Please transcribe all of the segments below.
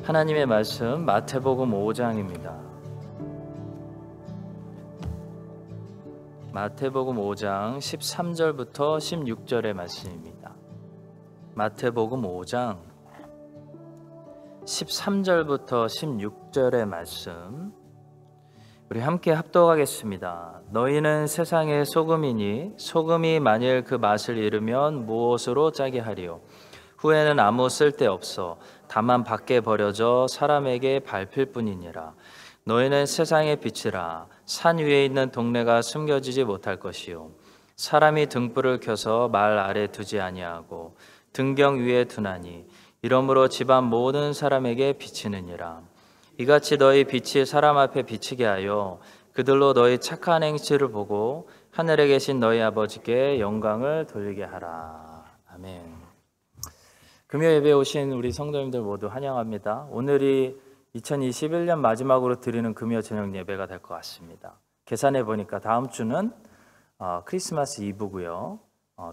하나님의 말씀 마태복음 5장입니다. 마태복음 5장 13절부터 16절의 말씀입니다. 마태복음 5장 13절부터 16절의 말씀 우리 함께 합독하겠습니다. 너희는 세상의 소금이니 소금이 만일 그 맛을 잃으면 무엇으로 짜게 하리요? 후에는 아무 쓸데없어 다만 밖에 버려져 사람에게 밟힐 뿐이니라. 너희는 세상의 빛이라. 산 위에 있는 동네가 숨겨지지 못할 것이요 사람이 등불을 켜서 말 아래 두지 아니하고 등경 위에 두나니 이러므로 집안 모든 사람에게 비치느니라. 이같이 너희 빛이 사람 앞에 비치게 하여 그들로 너희 착한 행실을 보고 하늘에 계신 너희 아버지께 영광을 돌리게 하라. 아멘. 금요 예배에 오신 우리 성도님들 모두 환영합니다. 오늘이 2021년 마지막으로 드리는 금요 저녁 예배가 될 것 같습니다. 계산해 보니까 다음 주는 크리스마스 이브고요.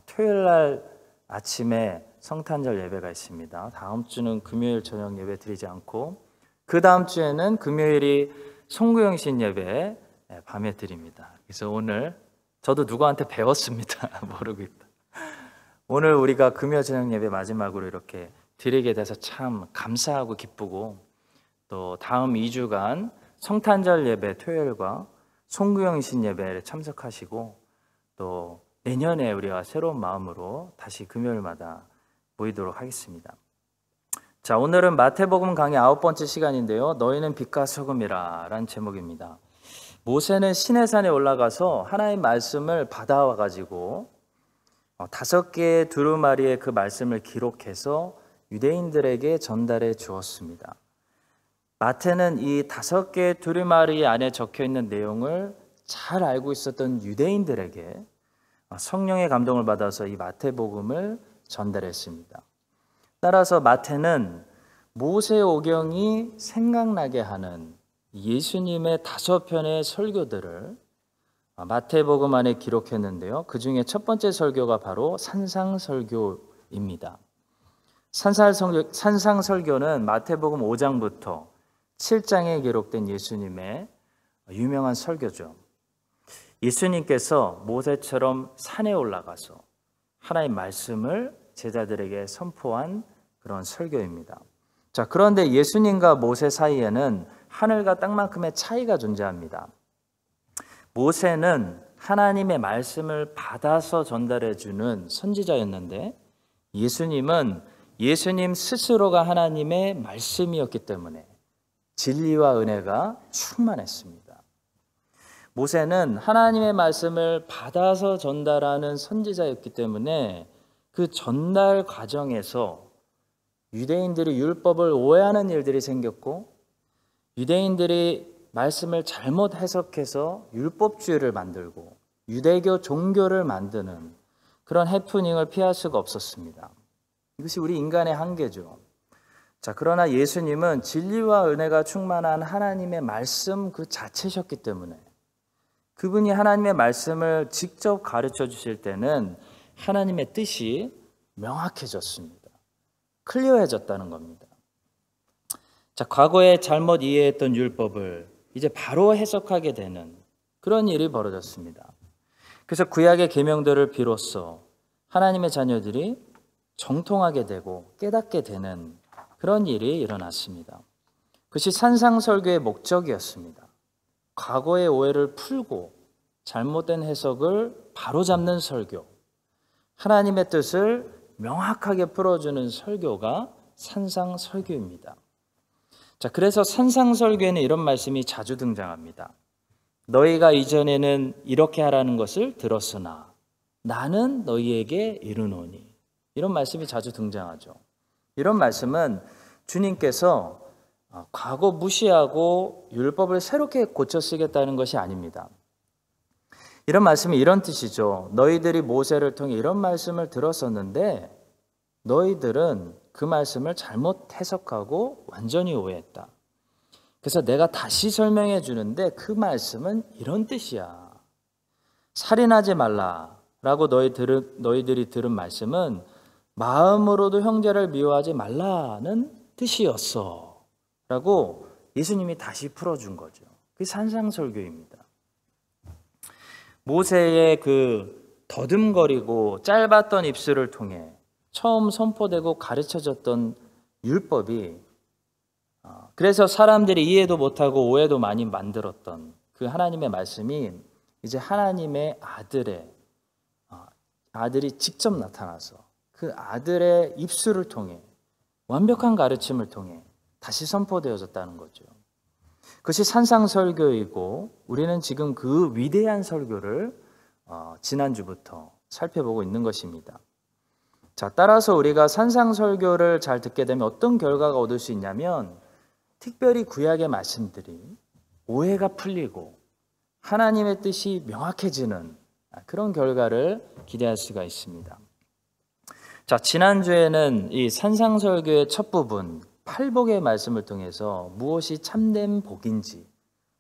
토요일 날 아침에 성탄절 예배가 있습니다. 다음 주는 금요일 저녁 예배 드리지 않고 그 다음 주에는 금요일이 송구영신 예배 밤에 드립니다. 그래서 오늘 저도 누구한테 배웠습니다. 모르고 있다. 오늘 우리가 금요 저녁 예배 마지막으로 이렇게 드리게 돼서 참 감사하고 기쁘고 또 다음 2주간 성탄절 예배 토요일과 송구영신 예배에 참석하시고 또 내년에 우리가 새로운 마음으로 다시 금요일마다 모이도록 하겠습니다. 자, 오늘은 마태복음 강의 9번째 시간인데요. 너희는 빛과 소금이라 라는 제목입니다. 모세는 시내산에 올라가서 하나님의 말씀을 받아와 가지고 5개의 두루마리의 그 말씀을 기록해서 유대인들에게 전달해 주었습니다. 마태는 이 5개의 두루마리 안에 적혀있는 내용을 잘 알고 있었던 유대인들에게 성령의 감동을 받아서 이 마태복음을 전달했습니다. 따라서 마태는 모세오경이 생각나게 하는 예수님의 5편의 설교들을 마태복음 안에 기록했는데요. 그 중에 첫 번째 설교가 바로 산상설교입니다. 산상설교는 마태복음 5장부터 7장에 기록된 예수님의 유명한 설교죠. 예수님께서 모세처럼 산에 올라가서 하나님의 말씀을 제자들에게 선포한 그런 설교입니다. 자, 그런데 예수님과 모세 사이에는 하늘과 땅만큼의 차이가 존재합니다. 모세는 하나님의 말씀을 받아서 전달해 주는 선지자였는데 예수님은 예수님 스스로가 하나님의 말씀이었기 때문에 진리와 은혜가 충만했습니다. 모세는 하나님의 말씀을 받아서 전달하는 선지자였기 때문에 그 전달 과정에서 유대인들이 율법을 오해하는 일들이 생겼고 유대인들이 말씀을 잘못 해석해서 율법주의를 만들고 유대교 종교를 만드는 그런 해프닝을 피할 수가 없었습니다. 이것이 우리 인간의 한계죠. 자, 그러나 예수님은 진리와 은혜가 충만한 하나님의 말씀 그 자체셨기 때문에 그분이 하나님의 말씀을 직접 가르쳐 주실 때는 하나님의 뜻이 명확해졌습니다. 클리어해졌다는 겁니다. 자, 과거에 잘못 이해했던 율법을 이제 바로 해석하게 되는 그런 일이 벌어졌습니다. 그래서 구약의 계명들을 비로소 하나님의 자녀들이 정통하게 되고 깨닫게 되는 그런 일이 일어났습니다. 그것이 산상설교의 목적이었습니다. 과거의 오해를 풀고 잘못된 해석을 바로잡는 설교, 하나님의 뜻을 명확하게 풀어주는 설교가 산상설교입니다. 자, 그래서 산상설교에는 이런 말씀이 자주 등장합니다. 너희가 이전에는 이렇게 하라는 것을 들었으나 나는 너희에게 이르노니. 이런 말씀이 자주 등장하죠. 이런 말씀은 주님께서 과거 무시하고 율법을 새롭게 고쳐 쓰겠다는 것이 아닙니다. 이런 말씀이 이런 뜻이죠. 너희들이 모세를 통해 이런 말씀을 들었었는데 너희들은 그 말씀을 잘못 해석하고 완전히 오해했다. 그래서 내가 다시 설명해 주는데 그 말씀은 이런 뜻이야. 살인하지 말라라고 너희들이 들은 말씀은 마음으로도 형제를 미워하지 말라는 뜻이었어. 라고 예수님이 다시 풀어준 거죠. 그게 산상설교입니다. 모세의 그 더듬거리고 짧았던 입술을 통해 처음 선포되고 가르쳐졌던 율법이, 그래서 사람들이 이해도 못하고 오해도 많이 만들었던 그 하나님의 말씀이 이제 하나님의 아들이 직접 나타나서 그 아들의 입술을 통해 완벽한 가르침을 통해 다시 선포되어졌다는 거죠. 그것이 산상설교이고 우리는 지금 그 위대한 설교를 지난주부터 살펴보고 있는 것입니다. 자, 따라서 우리가 산상설교를 잘 듣게 되면 어떤 결과가 얻을 수 있냐면 특별히 구약의 말씀들이 오해가 풀리고 하나님의 뜻이 명확해지는 그런 결과를 기대할 수가 있습니다. 자, 지난주에는 이 산상설교의 첫 부분 팔복의 말씀을 통해서 무엇이 참된 복인지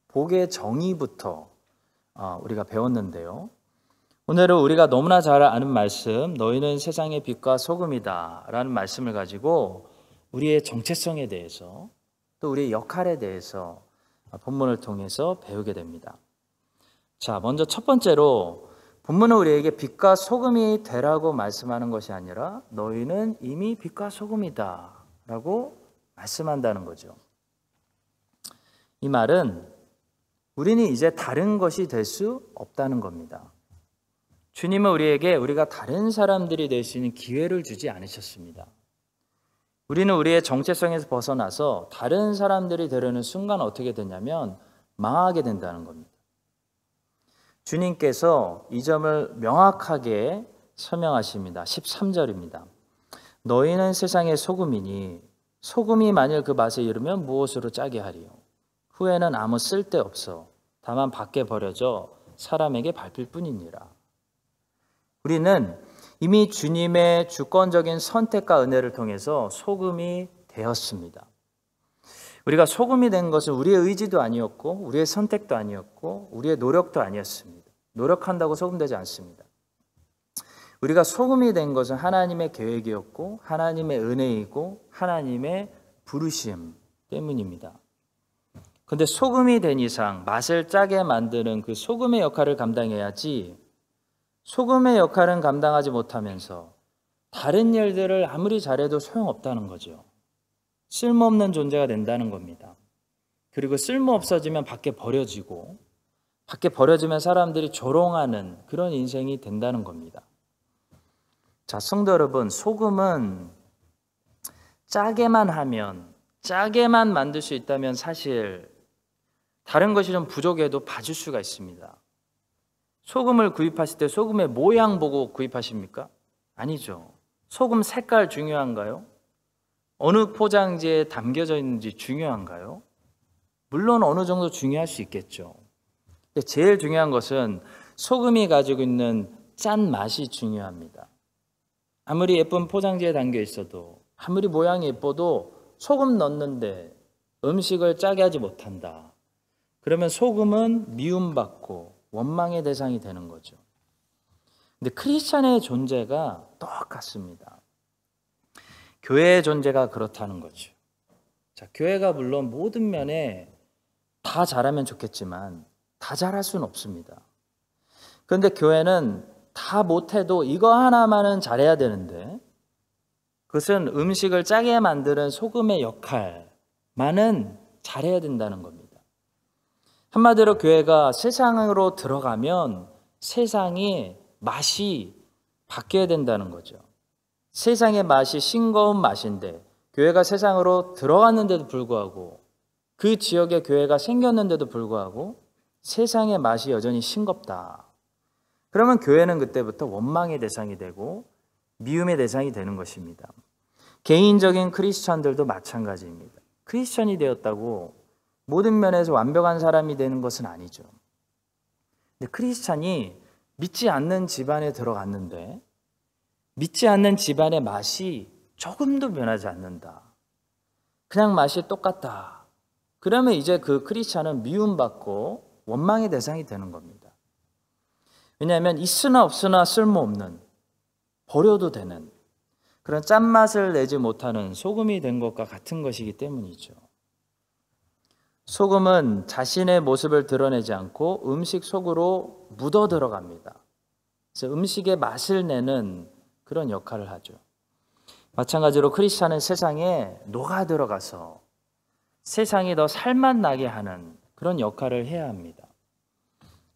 복의 정의부터 우리가 배웠는데요. 오늘은 우리가 너무나 잘 아는 말씀, 너희는 세상의 빛과 소금이다 라는 말씀을 가지고 우리의 정체성에 대해서 또 우리의 역할에 대해서 본문을 통해서 배우게 됩니다. 자, 먼저 첫 번째로 본문은 우리에게 빛과 소금이 되라고 말씀하는 것이 아니라 너희는 이미 빛과 소금이다 라고 말씀한다는 거죠. 이 말은 우리는 이제 다른 것이 될 수 없다는 겁니다. 주님은 우리가 다른 사람들이 될 수 있는 기회를 주지 않으셨습니다. 우리는 우리의 정체성에서 벗어나서 다른 사람들이 되려는 순간 어떻게 되냐면 망하게 된다는 겁니다. 주님께서 이 점을 명확하게 설명하십니다. 13절입니다. 너희는 세상의 소금이니 소금이 만일 그 맛에 이르면 무엇으로 짜게 하리요? 후에는 아무 쓸데없어 다만 밖에 버려져 사람에게 밟힐 뿐이니라. 우리는 이미 주님의 주권적인 선택과 은혜를 통해서 소금이 되었습니다. 우리가 소금이 된 것은 우리의 의지도 아니었고 우리의 선택도 아니었고 우리의 노력도 아니었습니다. 노력한다고 소금되지 않습니다. 우리가 소금이 된 것은 하나님의 계획이었고 하나님의 은혜이고 하나님의 부르심 때문입니다. 그런데 소금이 된 이상 맛을 짜게 만드는 그 소금의 역할을 감당해야지, 소금의 역할은 감당하지 못하면서 다른 일들을 아무리 잘해도 소용없다는 거죠. 쓸모없는 존재가 된다는 겁니다. 그리고 쓸모없어지면 밖에 버려지고 밖에 버려지면 사람들이 조롱하는 그런 인생이 된다는 겁니다. 자, 성도 여러분, 소금은 짜게만 하면, 짜게만 만들 수 있다면 사실 다른 것이 좀 부족해도 봐줄 수가 있습니다. 소금을 구입하실 때 소금의 모양 보고 구입하십니까? 아니죠. 소금 색깔 중요한가요? 어느 포장지에 담겨져 있는지 중요한가요? 물론 어느 정도 중요할 수 있겠죠. 근데 제일 중요한 것은 소금이 가지고 있는 짠 맛이 중요합니다. 아무리 예쁜 포장지에 담겨 있어도, 아무리 모양이 예뻐도 소금 넣는데 음식을 짜게 하지 못한다. 그러면 소금은 미움받고 원망의 대상이 되는 거죠. 근데 크리스찬의 존재가 똑같습니다. 교회의 존재가 그렇다는 거죠. 자, 교회가 물론 모든 면에 다 잘하면 좋겠지만 다 잘할 수는 없습니다. 그런데 교회는 다 못해도 이거 하나만은 잘해야 되는데, 그것은 음식을 짜게 만드는 소금의 역할만은 잘해야 된다는 겁니다. 한마디로 교회가 세상으로 들어가면 세상의 맛이 바뀌어야 된다는 거죠. 세상의 맛이 싱거운 맛인데 교회가 세상으로 들어갔는데도 불구하고, 그 지역에 교회가 생겼는데도 불구하고 세상의 맛이 여전히 싱겁다. 그러면 교회는 그때부터 원망의 대상이 되고 미움의 대상이 되는 것입니다. 개인적인 크리스찬들도 마찬가지입니다. 크리스찬이 되었다고 모든 면에서 완벽한 사람이 되는 것은 아니죠. 근데 크리스찬이 믿지 않는 집안에 들어갔는데 믿지 않는 집안의 맛이 조금도 변하지 않는다. 그냥 맛이 똑같다. 그러면 이제 그 크리스찬은 미움받고 원망의 대상이 되는 겁니다. 왜냐하면 있으나 없으나 쓸모없는, 버려도 되는 그런 짠맛을 내지 못하는 소금이 된 것과 같은 것이기 때문이죠. 소금은 자신의 모습을 드러내지 않고 음식 속으로 묻어 들어갑니다. 그래서 음식의 맛을 내는 그런 역할을 하죠. 마찬가지로 크리스찬은 세상에 녹아 들어가서 세상이 더 살맛 나게 하는 그런 역할을 해야 합니다.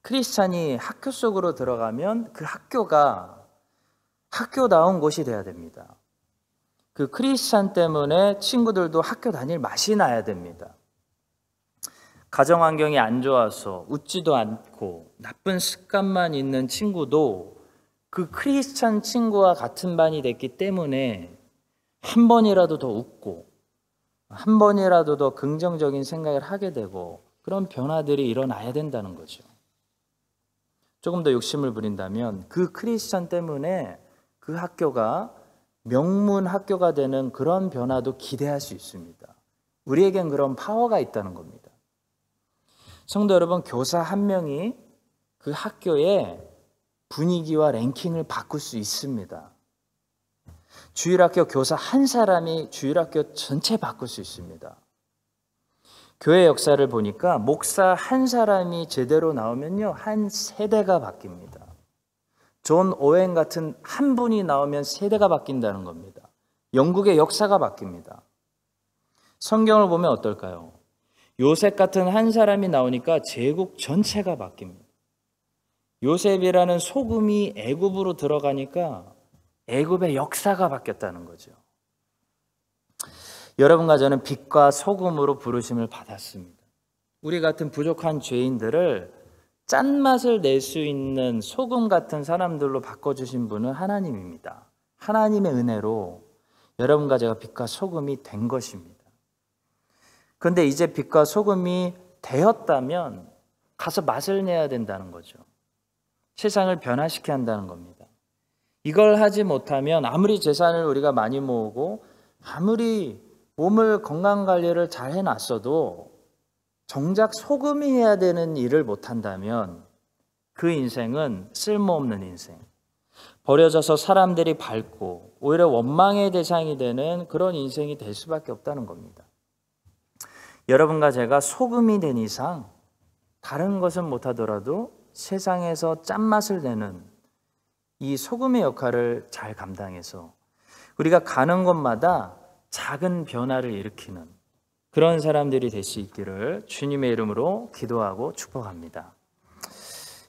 크리스찬이 학교 속으로 들어가면 그 학교가 학교다운 곳이 돼야 됩니다. 그 크리스찬 때문에 친구들도 학교 다닐 맛이 나야 됩니다. 가정 환경이 안 좋아서 웃지도 않고 나쁜 습관만 있는 친구도 그 크리스찬 친구와 같은 반이 됐기 때문에 한 번이라도 더 웃고 한 번이라도 더 긍정적인 생각을 하게 되고 그런 변화들이 일어나야 된다는 거죠. 조금 더 욕심을 부린다면 그 크리스찬 때문에 그 학교가 명문 학교가 되는 그런 변화도 기대할 수 있습니다. 우리에겐 그런 파워가 있다는 겁니다. 성도 여러분, 교사 한 명이 그 학교의 분위기와 랭킹을 바꿀 수 있습니다. 주일학교 교사 한 사람이 주일학교 전체 바꿀 수 있습니다. 교회 역사를 보니까 목사 한 사람이 제대로 나오면요, 한 세대가 바뀝니다. 존 오웬 같은 한 분이 나오면 세대가 바뀐다는 겁니다. 영국의 역사가 바뀝니다. 성경을 보면 어떨까요? 요셉 같은 한 사람이 나오니까 제국 전체가 바뀝니다. 요셉이라는 소금이 애굽으로 들어가니까 애굽의 역사가 바뀌었다는 거죠. 여러분과 저는 빛과 소금으로 부르심을 받았습니다. 우리 같은 부족한 죄인들을 짠맛을 낼 수 있는 소금 같은 사람들로 바꿔주신 분은 하나님입니다. 하나님의 은혜로 여러분과 제가 빛과 소금이 된 것입니다. 그런데 이제 빛과 소금이 되었다면 가서 맛을 내야 된다는 거죠. 세상을 변화시켜야 한다는 겁니다. 이걸 하지 못하면 아무리 재산을 우리가 많이 모으고 아무리 몸을 건강관리를 잘 해놨어도 정작 소금이 해야 되는 일을 못한다면 그 인생은 쓸모없는 인생, 버려져서 사람들이 밟고 오히려 원망의 대상이 되는 그런 인생이 될 수밖에 없다는 겁니다. 여러분과 제가 소금이 된 이상 다른 것은 못하더라도 세상에서 짠맛을 내는 이 소금의 역할을 잘 감당해서 우리가 가는 곳마다 작은 변화를 일으키는 그런 사람들이 될 수 있기를 주님의 이름으로 기도하고 축복합니다.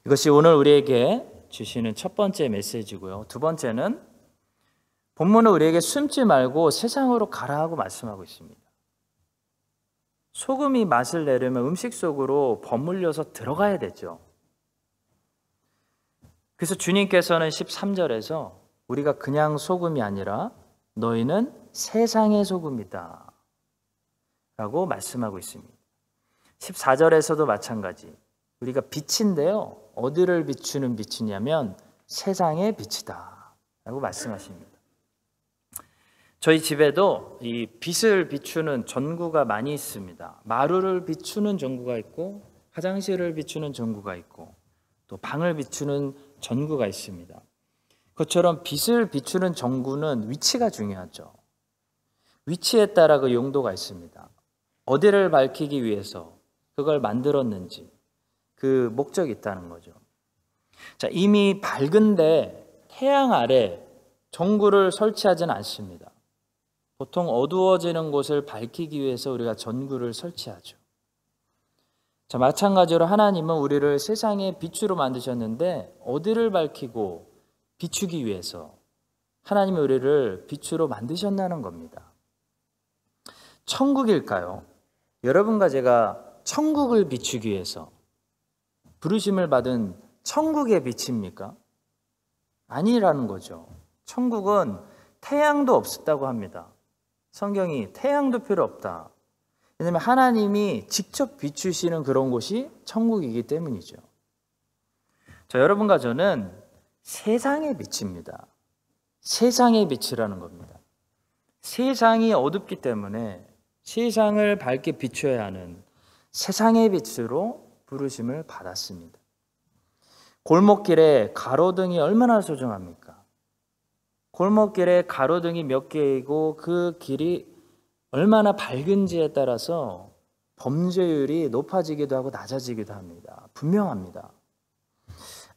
이것이 오늘 우리에게 주시는 첫 번째 메시지고요. 두 번째는 본문은 우리에게 숨지 말고 세상으로 가라 하고 말씀하고 있습니다. 소금이 맛을 내려면 음식 속으로 버물려서 들어가야 되죠. 그래서 주님께서는 13절에서 우리가 그냥 소금이 아니라 너희는 세상의 소금이다 라고 말씀하고 있습니다. 14절에서도 마찬가지. 우리가 빛인데요. 어디를 비추는 빛이냐면 세상의 빛이다 라고 말씀하십니다. 저희 집에도 이 빛을 비추는 전구가 많이 있습니다. 마루를 비추는 전구가 있고 화장실을 비추는 전구가 있고 또 방을 비추는 전구가 있습니다. 그것처럼 빛을 비추는 전구는 위치가 중요하죠. 위치에 따라 그 용도가 있습니다. 어디를 밝히기 위해서 그걸 만들었는지 그 목적이 있다는 거죠. 자, 이미 밝은데 태양 아래 전구를 설치하지는 않습니다. 보통 어두워지는 곳을 밝히기 위해서 우리가 전구를 설치하죠. 자, 마찬가지로 하나님은 우리를 세상의 빛으로 만드셨는데 어디를 밝히고 비추기 위해서 하나님이 우리를 빛으로 만드셨다는 겁니다. 천국일까요? 여러분과 제가 천국을 비추기 위해서 부르심을 받은 천국의 빛입니까? 아니라는 거죠. 천국은 태양도 없었다고 합니다. 성경이 태양도 필요 없다. 왜냐하면 하나님이 직접 비추시는 그런 곳이 천국이기 때문이죠. 자, 여러분과 저는 세상의 빛입니다. 세상의 빛이라는 겁니다. 세상이 어둡기 때문에 세상을 밝게 비춰야 하는 세상의 빛으로 부르심을 받았습니다. 골목길에 가로등이 얼마나 소중합니까? 골목길에 가로등이 몇 개이고 그 길이 얼마나 밝은지에 따라서 범죄율이 높아지기도 하고 낮아지기도 합니다. 분명합니다.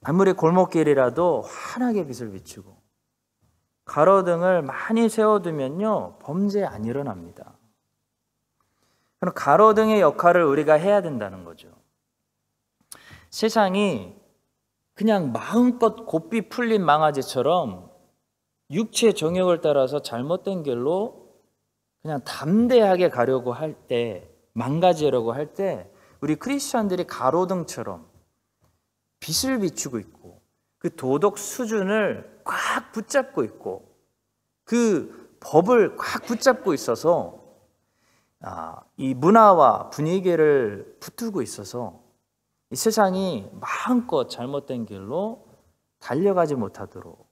아무리 골목길이라도 환하게 빛을 비추고 가로등을 많이 세워두면요, 범죄 안 일어납니다. 그럼 가로등의 역할을 우리가 해야 된다는 거죠. 세상이 그냥 마음껏 고삐 풀린 망아지처럼 육체의 정욕을 따라서 잘못된 길로 그냥 담대하게 가려고 할 때, 망가지려고 할 때 우리 크리스천들이 가로등처럼 빛을 비추고 있고 그 도덕 수준을 꽉 붙잡고 있고 그 법을 꽉 붙잡고 있어서 이 문화와 분위기를 붙들고 있어서 이 세상이 마음껏 잘못된 길로 달려가지 못하도록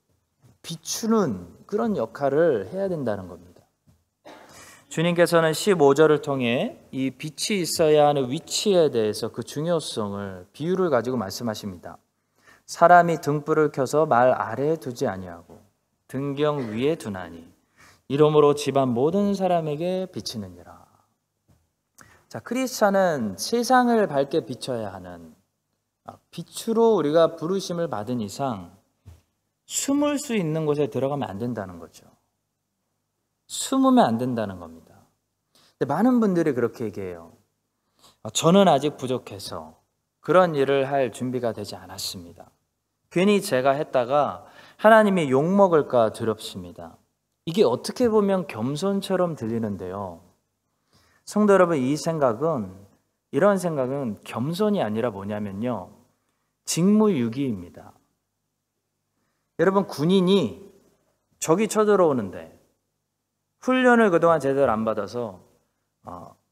비추는 그런 역할을 해야 된다는 겁니다. 주님께서는 15절을 통해 이 빛이 있어야 하는 위치에 대해서 그 중요성을 비유를 가지고 말씀하십니다. 사람이 등불을 켜서 말 아래에 두지 아니하고 등경 위에 두나니 이러므로 집안 모든 사람에게 비치느니라. 자, 크리스찬은 세상을 밝게 비춰야 하는 빛으로 우리가 부르심을 받은 이상 숨을 수 있는 곳에 들어가면 안 된다는 거죠. 숨으면 안 된다는 겁니다. 근데 많은 분들이 그렇게 얘기해요. 저는 아직 부족해서 그런 일을 할 준비가 되지 않았습니다. 괜히 제가 했다가 하나님이 욕먹을까 두렵습니다. 이게 어떻게 보면 겸손처럼 들리는데요. 성도 여러분, 이런 생각은 겸손이 아니라 뭐냐면요, 직무유기입니다. 여러분, 군인이 적이 쳐들어오는데 훈련을 그동안 제대로 안 받아서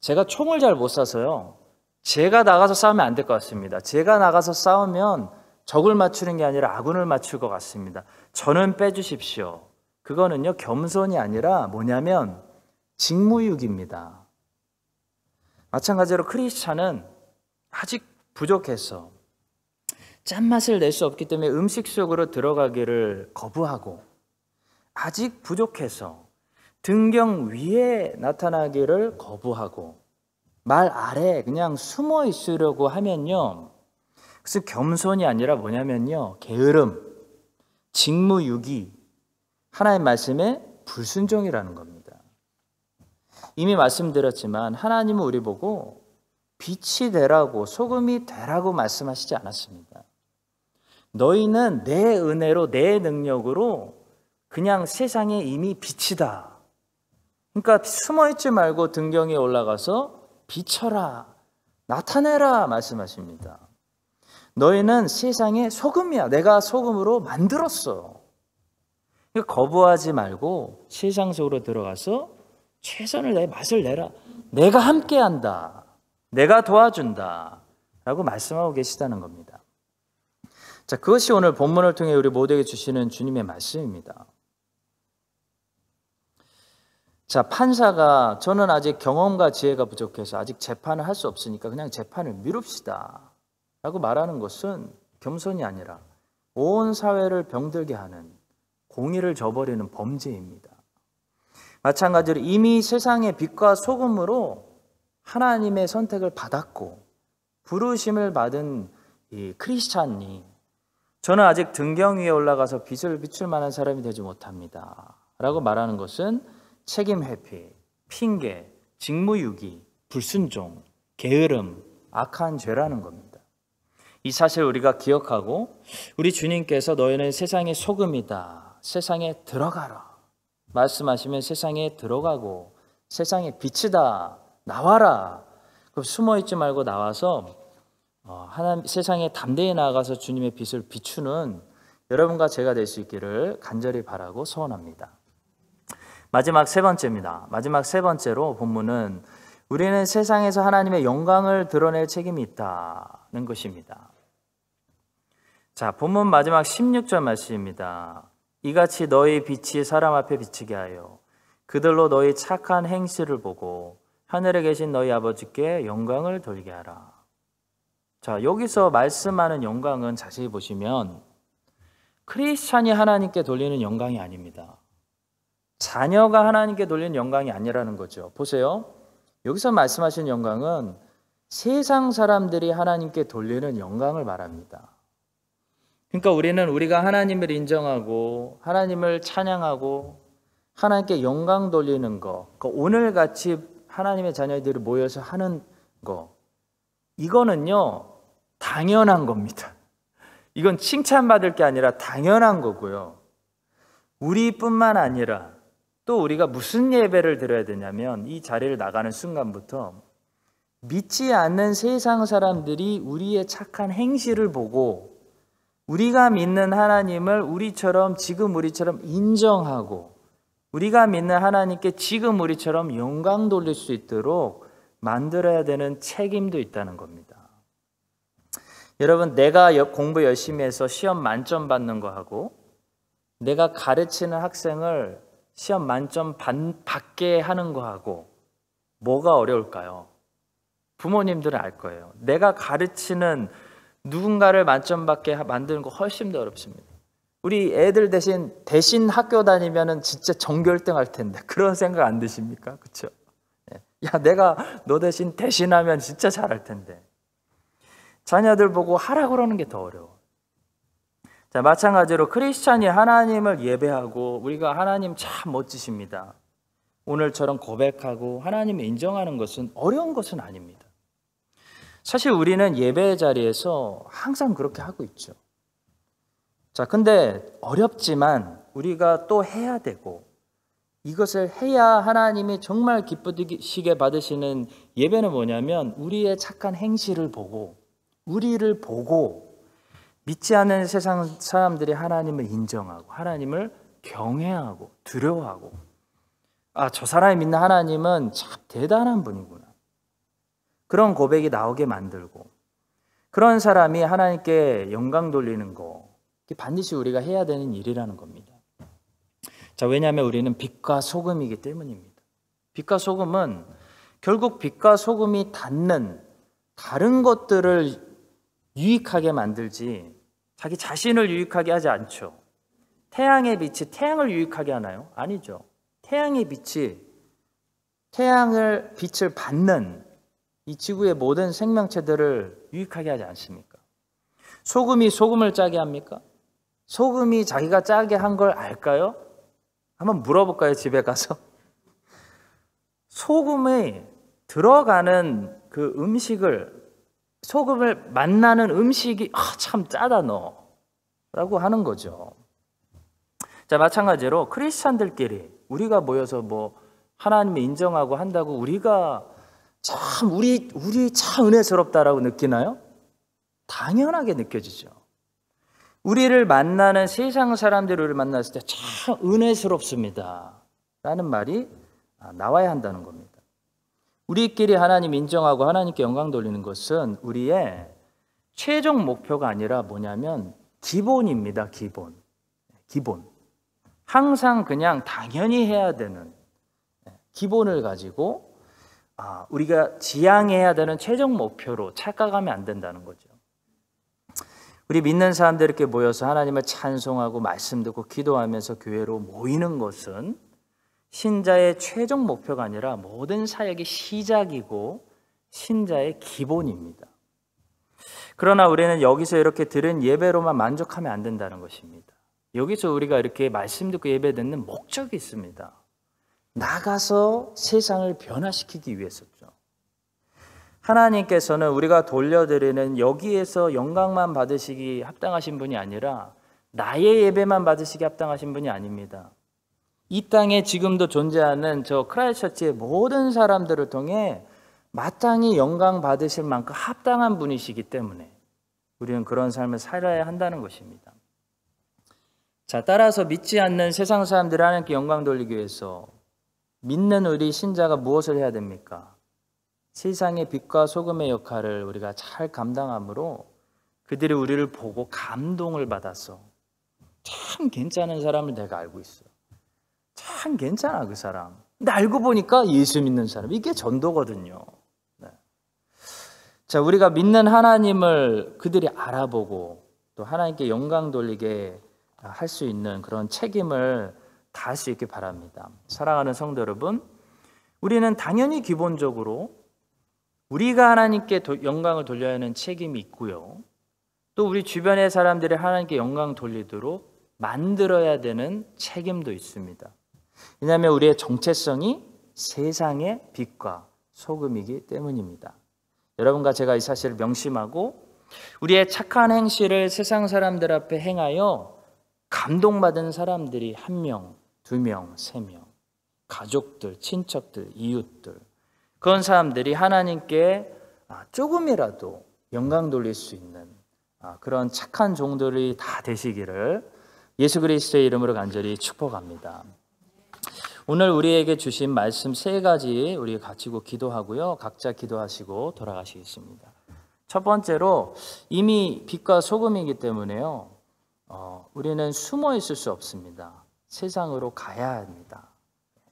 제가 총을 잘 못 쏴서요, 제가 나가서 싸우면 안 될 것 같습니다. 제가 나가서 싸우면 적을 맞추는 게 아니라 아군을 맞출 것 같습니다. 저는 빼주십시오. 그거는요, 겸손이 아니라 뭐냐면 직무유기입니다. 마찬가지로 크리스찬은 아직 부족해서 짠맛을 낼 수 없기 때문에 음식 속으로 들어가기를 거부하고 아직 부족해서 등경 위에 나타나기를 거부하고 말 아래 그냥 숨어 있으려고 하면요, 그래서 겸손이 아니라 뭐냐면요, 게으름, 직무유기, 하나님 말씀에 불순종이라는 겁니다. 이미 말씀드렸지만 하나님은 우리 보고 빛이 되라고, 소금이 되라고 말씀하시지 않았습니다. 너희는 내 은혜로, 내 능력으로 그냥 세상에 이미 빛이다. 그러니까 숨어있지 말고 등경에 올라가서 비춰라, 나타내라 말씀하십니다. 너희는 세상의 소금이야. 내가 소금으로 만들었어. 그러니까 거부하지 말고 세상 속으로 들어가서 최선을 내, 맛을 내라. 내가 함께한다. 내가 도와준다. 라고 말씀하고 계시다는 겁니다. 자, 그것이 오늘 본문을 통해 우리 모두에게 주시는 주님의 말씀입니다. 자, 판사가 저는 아직 경험과 지혜가 부족해서 아직 재판을 할 수 없으니까 그냥 재판을 미룹시다 라고 말하는 것은 겸손이 아니라 온 사회를 병들게 하는, 공의를 저버리는 범죄입니다. 마찬가지로 이미 세상의 빛과 소금으로 하나님의 선택을 받았고 부르심을 받은 이 크리스찬이 저는 아직 등경 위에 올라가서 빛을 비출 만한 사람이 되지 못합니다 라고 말하는 것은 책임 회피, 핑계, 직무유기, 불순종, 게으름, 악한 죄라는 겁니다. 이 사실을 우리가 기억하고 우리 주님께서 너희는 세상의 소금이다, 세상에 들어가라 말씀하시면 세상에 들어가고 세상의 빛이다, 나와라. 그럼 숨어있지 말고 나와서 하나님 세상에 담대히 나아가서 주님의 빛을 비추는 여러분과 제가 될 수 있기를 간절히 바라고 소원합니다. 마지막 세 번째입니다. 마지막 세 번째로 본문은 우리는 세상에서 하나님의 영광을 드러낼 책임이 있다는 것입니다. 자, 본문 마지막 16절 말씀입니다. 이같이 너희 빛이 사람 앞에 비치게 하여 그들로 너희 착한 행실을 보고 하늘에 계신 너희 아버지께 영광을 돌리게 하라. 자, 여기서 말씀하는 영광은 자세히 보시면 크리스찬이 하나님께 돌리는 영광이 아닙니다. 자녀가 하나님께 돌리는 영광이 아니라는 거죠. 보세요. 여기서 말씀하신 영광은 세상 사람들이 하나님께 돌리는 영광을 말합니다. 그러니까 우리는 우리가 하나님을 인정하고 하나님을 찬양하고 하나님께 영광 돌리는 거, 그러니까 오늘같이 하나님의 자녀들이 모여서 하는 거, 이거는요 당연한 겁니다. 이건 칭찬받을 게 아니라 당연한 거고요. 우리뿐만 아니라 또 우리가 무슨 예배를 드려야 되냐면 이 자리를 나가는 순간부터 믿지 않는 세상 사람들이 우리의 착한 행실을 보고 우리가 믿는 하나님을 지금 우리처럼 인정하고 우리가 믿는 하나님께 지금 우리처럼 영광 돌릴 수 있도록 만들어야 되는 책임도 있다는 겁니다. 여러분, 내가 공부 열심히 해서 시험 만점 받는 거하고 내가 가르치는 학생을 시험 만점 받게 하는 거하고 뭐가 어려울까요? 부모님들은 알 거예요. 내가 가르치는 누군가를 만점 받게 만드는 거 훨씬 더 어렵습니다. 우리 애들 대신 학교 다니면은 진짜 전교 1등 할 텐데 그런 생각 안 드십니까? 그렇죠? 야, 내가 너 대신하면 진짜 잘할 텐데. 자녀들 보고 하라고 그러는 게 더 어려워. 자, 마찬가지로 크리스찬이 하나님을 예배하고 우리가 하나님 참 멋지십니다. 오늘처럼 고백하고 하나님을 인정하는 것은 어려운 것은 아닙니다. 사실 우리는 예배 자리에서 항상 그렇게 하고 있죠. 자, 근데 어렵지만 우리가 또 해야 되고 이것을 해야 하나님이 정말 기쁘시게 받으시는 예배는 뭐냐면 우리의 착한 행실을 보고 우리를 보고 믿지 않는 세상 사람들이 하나님을 인정하고 하나님을 경외하고 두려워하고 저 사람이 믿는 하나님은 참 대단한 분이구나. 그런 고백이 나오게 만들고 그런 사람이 하나님께 영광 돌리는 거 반드시 우리가 해야 되는 일이라는 겁니다. 자, 왜냐하면 우리는 빛과 소금이기 때문입니다. 빛과 소금은 결국 빛과 소금이 닿는 다른 것들을 유익하게 만들지 자기 자신을 유익하게 하지 않죠. 태양의 빛이 태양을 유익하게 하나요? 아니죠. 태양의 빛이 빛을 받는 이 지구의 모든 생명체들을 유익하게 하지 않습니까? 소금이 소금을 짜게 합니까? 소금이 자기가 짜게 한 걸 알까요? 한번 물어볼까요? 집에 가서. 소금에 들어가는 그 소금을 만나는 음식이 참 짜다 너 라고 하는 거죠. 자, 마찬가지로 크리스찬들끼리 우리가 모여서 하나님을 인정하고 한다고 우리가 참 우리 참 은혜스럽다라고 느끼나요? 당연하게 느껴지죠. 우리를 만나는 세상 사람들이 우리를 만났을 때 참 은혜스럽습니다 라는 말이 나와야 한다는 겁니다. 우리끼리 하나님 인정하고 하나님께 영광 돌리는 것은 우리의 최종 목표가 아니라 뭐냐면 기본입니다. 기본. 항상 그냥 당연히 해야 되는 기본을 가지고 우리가 지향해야 되는 최종 목표로 착각하면 안 된다는 거죠. 우리 믿는 사람들 이렇게 모여서 하나님을 찬송하고 말씀 듣고 기도하면서 교회로 모이는 것은 신자의 최종 목표가 아니라 모든 사역의 시작이고 신자의 기본입니다. 그러나 우리는 여기서 이렇게 드린 예배로만 만족하면 안 된다는 것입니다. 여기서 우리가 이렇게 말씀 듣고 예배 듣는 목적이 있습니다. 나가서 세상을 변화시키기 위해서죠. 하나님께서는 우리가 돌려드리는 여기에서 영광만 받으시기 합당하신 분이 아니라 나의 예배만 받으시기 합당하신 분이 아닙니다. 이 땅에 지금도 존재하는 저 크라이스처치의 모든 사람들을 통해 마땅히 영광 받으실 만큼 합당한 분이시기 때문에 우리는 그런 삶을 살아야 한다는 것입니다. 자, 따라서 믿지 않는 세상 사람들이 하나님께 영광 돌리기 위해서 믿는 우리 신자가 무엇을 해야 됩니까? 세상의 빛과 소금의 역할을 우리가 잘 감당함으로 그들이 우리를 보고 감동을 받아서 참 괜찮은 사람을 내가 알고 있어. 참 괜찮아 그 사람. 근데 알고 보니까 예수 믿는 사람. 이게 전도거든요. 네. 자, 우리가 믿는 하나님을 그들이 알아보고 또 하나님께 영광 돌리게 할 수 있는 그런 책임을 다할 수 있길 바랍니다. 사랑하는 성도 여러분, 우리는 당연히 기본적으로 우리가 하나님께 영광을 돌려야 하는 책임이 있고요. 또 우리 주변의 사람들이 하나님께 영광 돌리도록 만들어야 되는 책임도 있습니다. 왜냐하면 우리의 정체성이 세상의 빛과 소금이기 때문입니다. 여러분과 제가 이 사실을 명심하고 우리의 착한 행실을 세상 사람들 앞에 행하여 감동받은 사람들이 1명, 2명, 3명, 가족들, 친척들, 이웃들, 그런 사람들이 하나님께 조금이라도 영광 돌릴 수 있는 그런 착한 종들이 다 되시기를 예수 그리스도의 이름으로 간절히 축복합니다. 오늘 우리에게 주신 말씀 3가지 우리 가지고 기도하고요. 각자 기도하시고 돌아가시겠습니다. 첫 번째로 이미 빛과 소금이기 때문에요. 우리는 숨어 있을 수 없습니다. 세상으로 가야 합니다.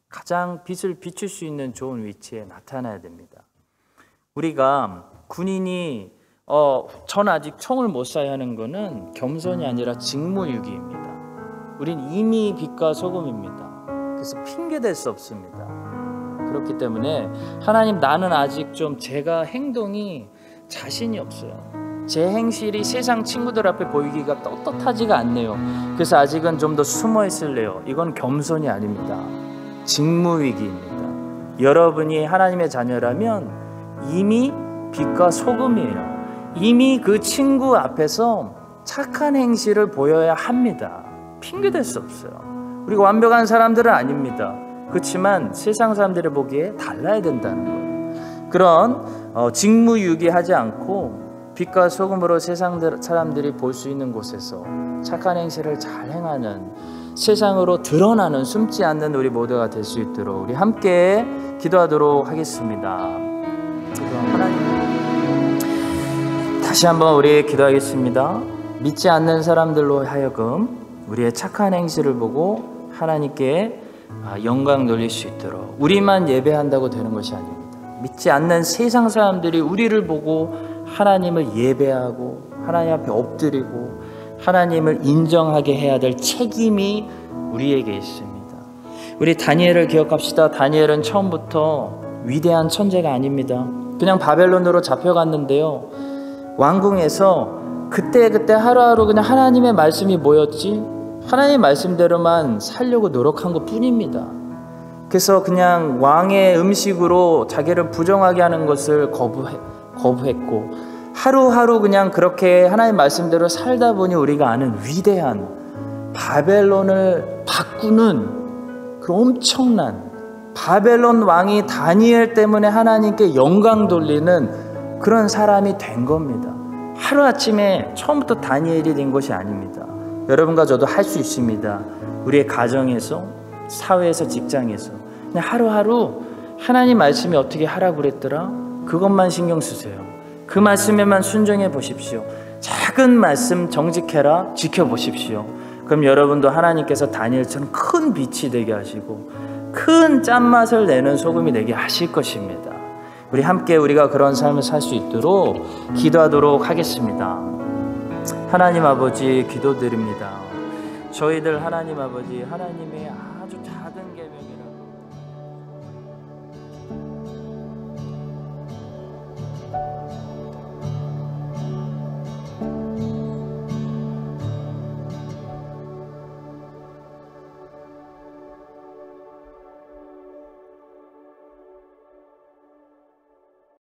가장 빛을 비출 수 있는 좋은 위치에 나타나야 됩니다. 우리가 군인이 전 아직 총을 못 쏴야 하는 것은 겸손이 아니라 직무유기입니다. 우린 이미 빛과 소금입니다. 그래서 핑계댈 수 없습니다. 그렇기 때문에 하나님, 나는 아직 좀 제가 행동이 자신이 없어요. 제 행실이 세상 친구들 앞에 보이기가 떳떳하지가 않네요. 그래서 아직은 좀 더 숨어 있을래요. 이건 겸손이 아닙니다. 직무위기입니다. 여러분이 하나님의 자녀라면 이미 빛과 소금이에요. 이미 그 친구 앞에서 착한 행실을 보여야 합니다. 핑계댈 수 없어요. 우리가 완벽한 사람들은 아닙니다. 그렇지만 세상 사람들이 보기에 달라야 된다는 거예요. 그런 직무유기하지 않고 빛과 소금으로 세상 사람들이 볼 수 있는 곳에서 착한 행실을 잘 행하는, 세상으로 드러나는, 숨지 않는 우리 모두가 될 수 있도록 우리 함께 기도하도록 하겠습니다. 하나님, 다시 한번 우리 기도하겠습니다. 믿지 않는 사람들로 하여금 우리의 착한 행실을 보고 하나님께 영광 돌릴 수 있도록, 우리만 예배한다고 되는 것이 아닙니다. 믿지 않는 세상 사람들이 우리를 보고 하나님을 예배하고 하나님 앞에 엎드리고 하나님을 인정하게 해야 될 책임이 우리에게 있습니다. 우리 다니엘을 기억합시다. 다니엘은 처음부터 위대한 천재가 아닙니다. 그냥 바벨론으로 잡혀갔는데요, 왕궁에서 그때 하루하루 그냥 하나님의 말씀이 뭐였지? 하나님의 말씀대로만 살려고 노력한 것 뿐입니다. 그래서 그냥 왕의 음식으로 자기를 부정하게 하는 것을 거부했고 하루하루 그냥 그렇게 하나님의 말씀대로 살다 보니 우리가 아는 위대한 바벨론을 바꾸는 그 엄청난 바벨론 왕이 다니엘 때문에 하나님께 영광 돌리는 그런 사람이 된 겁니다. 하루아침에 처음부터 다니엘이 된 것이 아닙니다. 여러분과 저도 할 수 있습니다. 우리의 가정에서, 사회에서, 직장에서 그냥 하루하루 하나님 말씀이 어떻게 하라고 그랬더라? 그것만 신경 쓰세요. 그 말씀에만 순종해 보십시오. 작은 말씀 정직해라, 지켜보십시오. 그럼 여러분도 하나님께서 다니엘처럼 큰 빛이 되게 하시고 큰 짠맛을 내는 소금이 되게 하실 것입니다. 우리 함께 우리가 그런 삶을 살 수 있도록 기도하도록 하겠습니다. 하나님 아버지, 기도드립니다. 저희들 하나님 아버지, 하나님의